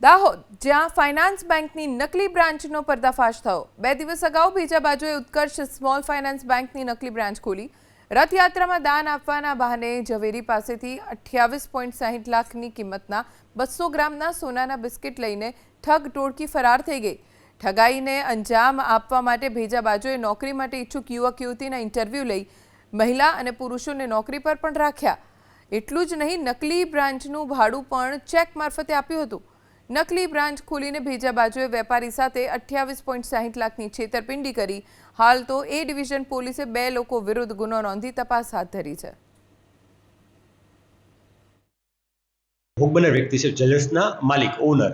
દાહોદ જ્યાં ફાઇનાન્સ બેંકની નકલી બ્રાન્ચનો પર્દાફાશ થયો। 2 દિવસ અગાઉ બીજા બાજુએ ઉત્કર્ષ સ્મોલ ફાઇનાન્સ બેંકની નકલી બ્રાન્ચ ખોલી। રથયાત્રામાં દાન આપવાના બહાને ઝવેરી પાસેથી 28.60 લાખની કિંમતના 200 ગ્રામના સોનાના બિસ્કિટ લઈને ઠગ ટોળકી ફરાર થઈ ગઈ। ઠગાઈને અંજામ આપવા માટે ભેજા બાજુએ નોકરી માટે ઈચ્છુક યુવક યુવતીના ઇન્ટરવ્યૂ લઈ મહિલા અને પુરુષોને નોકરી પર પણ રાખ્યા। એટલું જ નહીં, નકલી બ્રાન્ચનું ભાડું પણ ચેક મારફતે આપ્યું હતું। નકલી બ્રાન્ચ ખોલીને ભેજા બાજુએ વેપારી સાથે 28.60 લાખની છેતરપિંડી કરી। હાલ તો એ ડિવિઝન પોલીસે 2 લોકો વિરુદ્ધ ગુનો નોંધી તપાસ હાથ ધરી છે। ભોગ બનનાર વ્યક્તિ છે જ્વેલર્સના માલિક ઓનર,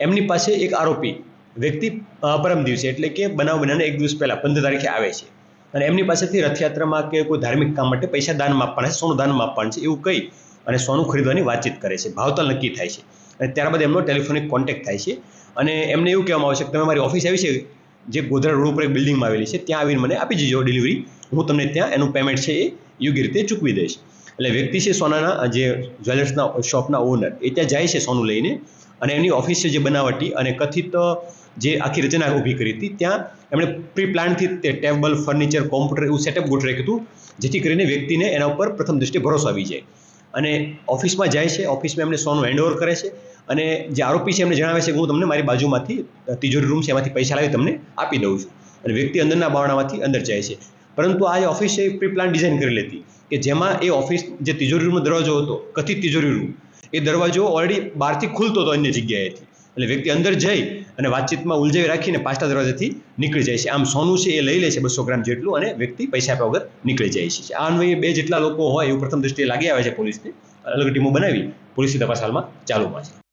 એમની પાસે એક આરોપી વ્યક્તિ પરમ દિવસે એટલે કે બનાવ બન્યાને 1 દિવસ પહેલા 15 તારીખે આવે છે અને એમની પાસેથી રથયાત્રામાં કે કોઈ ધાર્મિક કામ માટે પૈસા દાનમાં આપવાના છે, સોનું દાનમાં આપવાનું છે એવું કહી અને સોનું ખરીદવાની વાતચીત કરે છે। ભાવતાલ નક્કી થાય છે અને ત્યારબાદ એમનો ટેલિફોનિક કોન્ટેક્ટ થાય છે અને એમને એવું કહેવામાં આવે છે કે તમે મારી ઓફિસ આવી છે જે ગોધરા રોડ ઉપર એક બિલ્ડિંગમાં આવેલી છે, ત્યાં આવીને મને આપી જજો ડિલિવરી, હું તમને ત્યાં એનું પેમેન્ટ છે એ યોગ્ય રીતે ચૂકવી દઈશ। એટલે વ્યક્તિ છે સોનાના જે જ્વેલર્સના શોપના ઓનર એ ત્યાં જાય છે સોનું લઈને અને એમની ઓફિસ છે જે બનાવટી અને કથિત જે આખી રચના ઊભી કરી હતી ત્યાં એમણે પ્રી પ્લાનથી તે ટેબલ, ફર્નિચર, કોમ્પ્યુટર એવું સેટઅપ ગોઠવી રાખ્યું હતું જેથી કરીને વ્યક્તિને એના ઉપર પ્રથમ દૃષ્ટિએ ભરોસો આવી જાય અને ઓફિસમાં જાય છે। ઓફિસમાં એમને સોનું હેન્ડઓવર કરે છે અને જે આરોપી છે એમને જણાવે છે કે હું તમને મારી બાજુમાંથી તિજોરી રૂમ છે એમાંથી પૈસા લાવી તમને આપી દઉં છું અને વ્યક્તિ અંદરના બારણામાંથી અંદર જાય છે। પરંતુ આ જે ઓફિસ છે એ પ્રી પ્લાન ડિઝાઇન કરેલી હતી કે જેમાં એ ઓફિસ જે તિજોરી રૂમનો દરવાજો હતો, કથિત તિજોરી રૂમ, એ દરવાજો ઓલરેડી બહારથી ખુલતો હતો અન્ય જગ્યાએથી, એટલે વ્યક્તિ અંદર જઈ અને વાતચીતમાં ઉલઝાવી રાખીને પાછલા દરવાજાથી નીકળી જાય છે। આમ સોનું છે એ લઈ લે છે 200 ગ્રામ જેટલું અને વ્યક્તિ પૈસા આપ્યા વગર નીકળી જાય છે। આ અન્વયે 2 જેટલા લોકો હોય એવું પ્રથમ દૃષ્ટિએ લાગી આવે છે પોલીસને। અલગ ટીમો બનાવી પોલીસની તપાસ હાલમાં ચાલુમાં છે।